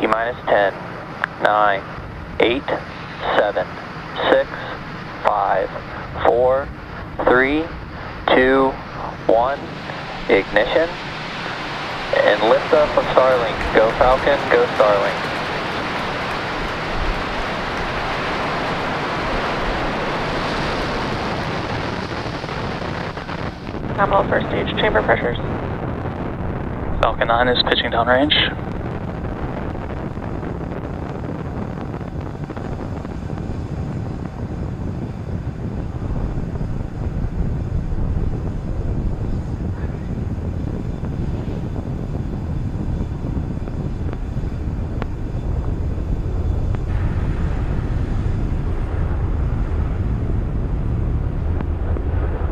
T-minus 10, 9, 8, 7, 6, 5, 4, 3, 2, 1. Ignition. And liftoff of Starlink. Go Falcon, go Starlink. Nominal first stage chamber pressures. Falcon 9 is pitching downrange.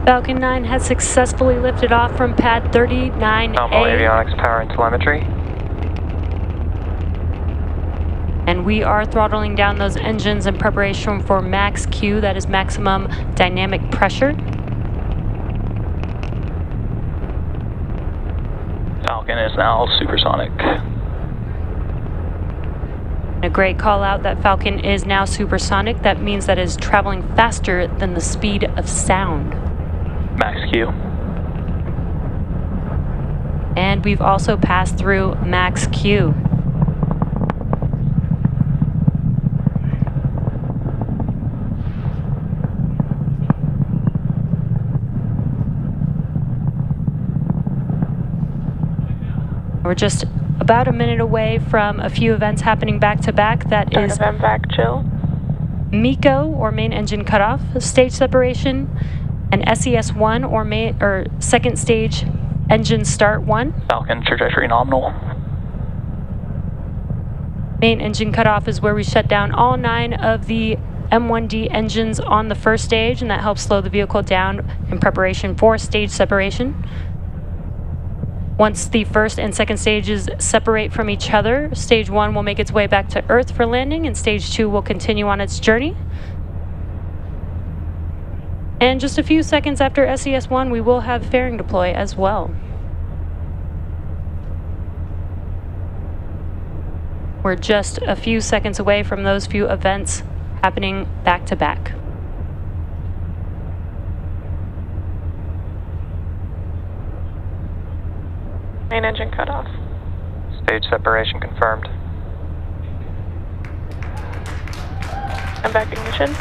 Falcon 9 has successfully lifted off from pad 39A. Nominal avionics, power and telemetry. And we are throttling down those engines in preparation for max Q, that is maximum dynamic pressure. Falcon is now supersonic. A great call out that Falcon is now supersonic. That means that it is traveling faster than the speed of sound. Max Q. And we've also passed through max Q. We're just about a minute away from a few events happening back to back. That is event back chill. MECO, or main engine cutoff, stage separation, and SES1, or second stage engine start 1. Falcon trajectory nominal. Main engine cutoff is where we shut down all 9 of the M1D engines on the first stage, and that helps slow the vehicle down in preparation for stage separation. Once the first and second stages separate from each other, stage 1 will make its way back to Earth for landing, and stage 2 will continue on its journey. And just a few seconds after SES1, we will have fairing deploy as well. We're just a few seconds away from those few events happening back to back. Main engine cutoff. Stage separation confirmed. And back ignition.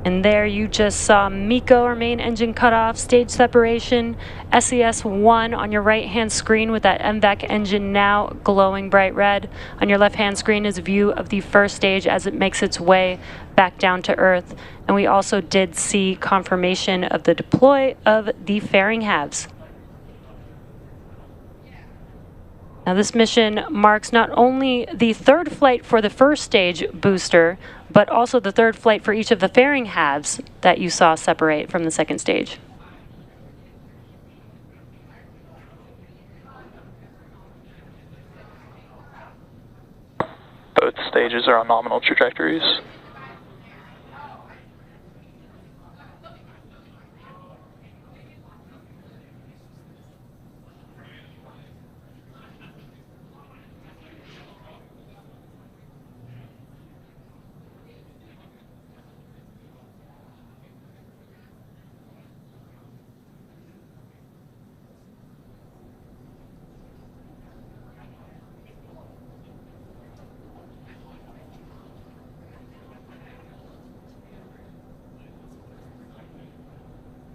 And there you just saw MECO, or main engine cutoff, stage separation, SES1 on your right-hand screen with that MVAC engine now glowing bright red. On your left-hand screen is a view of the first stage as it makes its way back down to Earth. And we also did see confirmation of the deploy of the fairing halves. Now this mission marks not only the third flight for the first stage booster, but also the third flight for each of the fairing halves that you saw separate from the second stage. Both stages are on nominal trajectories.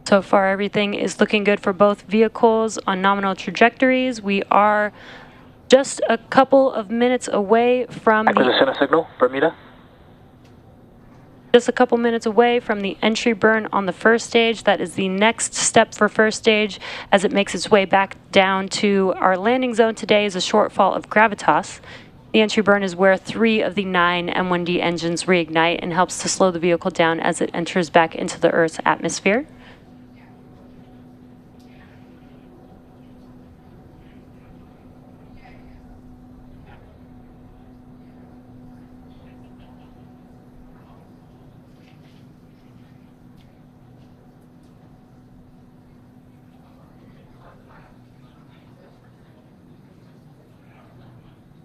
So far, everything is looking good for both vehicles on nominal trajectories. We are just a couple of minutes away from Acquisition of signal, Bermuda. Just a couple minutes away from the entry burn on the first stage. That is the next step for first stage as it makes its way back down to our landing zone today is a shortfall of gravitas. The entry burn is where 3 of the 9 M1D engines reignite and helps to slow the vehicle down as it enters back into the Earth's atmosphere.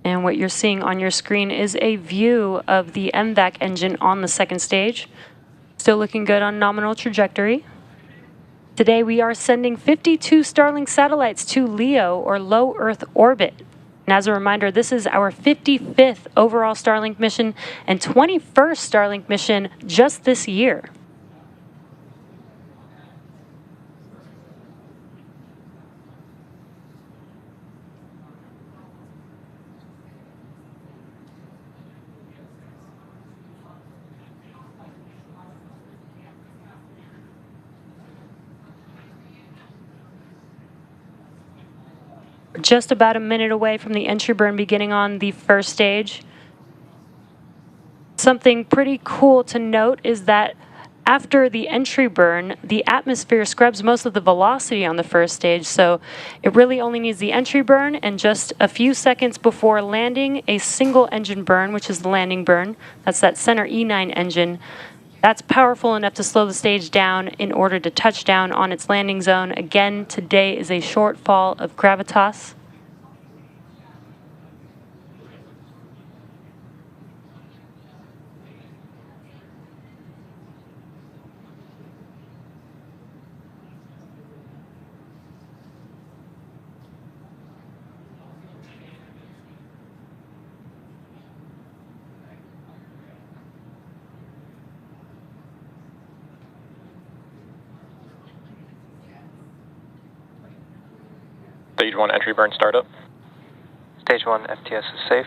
And what you're seeing on your screen is a view of the MVAC engine on the second stage. Still looking good on nominal trajectory. Today we are sending 52 Starlink satellites to LEO, or low Earth orbit. And as a reminder, this is our 55th overall Starlink mission and 21st Starlink mission just this year. Just about a minute away from the entry burn beginning on the first stage. Something pretty cool to note is that after the entry burn, the atmosphere scrubs most of the velocity on the first stage, so it really only needs the entry burn and just a few seconds before landing, a single engine burn, which is the landing burn. That's that center E9 engine. That's powerful enough to slow the stage down in order to touch down on its landing zone. Again, today is a shortfall of gravitas. Stage 1 entry burn startup. Stage 1 FTS is safe.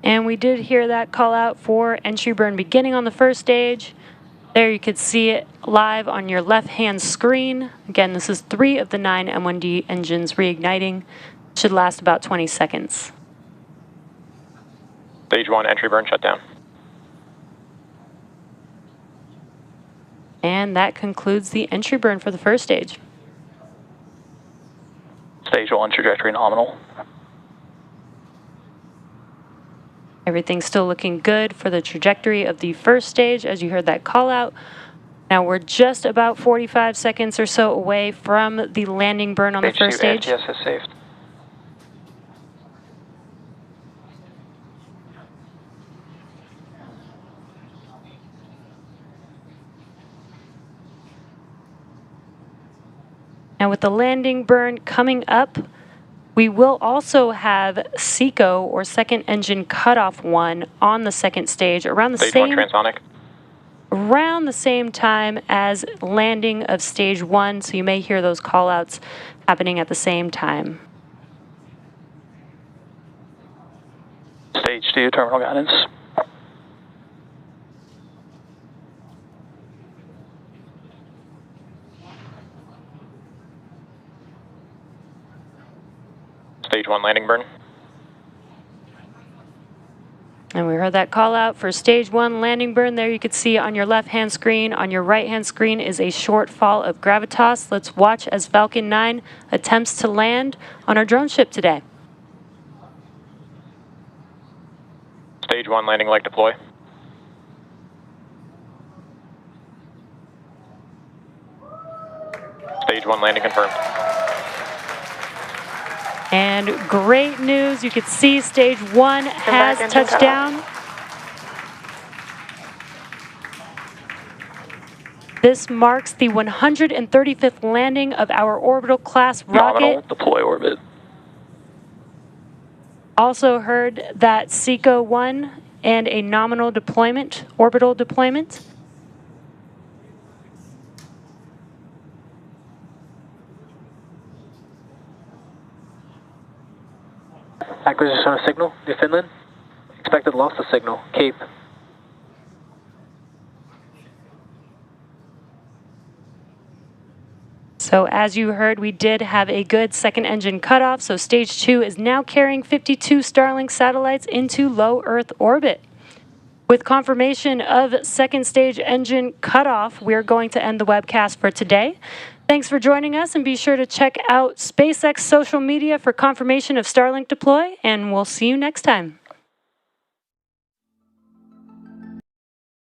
And we did hear that call out for entry burn beginning on the first stage. There you could see it live on your left-hand screen. Again, this is 3 of the 9 M1D engines reigniting. Should last about 20 seconds. Stage 1 entry burn shutdown. And that concludes the entry burn for the first stage. Stage 1 trajectory nominal. Everything's still looking good for the trajectory of the first stage, as you heard that call out. Now we're just about 45 seconds or so away from the landing burn on the first stage. Stage 2 ATS is safe. Now with the landing burn coming up, we will also have SECO, or second engine cutoff 1, on the second stage around the Stage same 1 transonic. around the same time as landing of stage 1, so you may hear those call outs happening at the same time. Stage 2 terminal guidance. Stage 1 landing burn. And we heard that call out for stage 1 landing burn. There you could see on your left-hand screen. On your right-hand screen is a shortfall of gravitas. Let's watch as Falcon 9 attempts to land on our drone ship today. Stage 1 landing leg deploy. Stage 1 landing confirmed. And great news, you could see stage 1 has touched down. This marks the 135th landing of our orbital class rocket. Nominal deploy orbit. Also heard that SECO 1 and a nominal deployment, orbital deployment. Acquisition of signal, New Finland. Expected loss of signal, Cape. So as you heard, we did have a good second engine cutoff. So stage 2 is now carrying 52 Starlink satellites into low Earth orbit. With confirmation of second stage engine cutoff, we're going to end the webcast for today. Thanks for joining us, and be sure to check out SpaceX social media for confirmation of Starlink deploy, and we'll see you next time.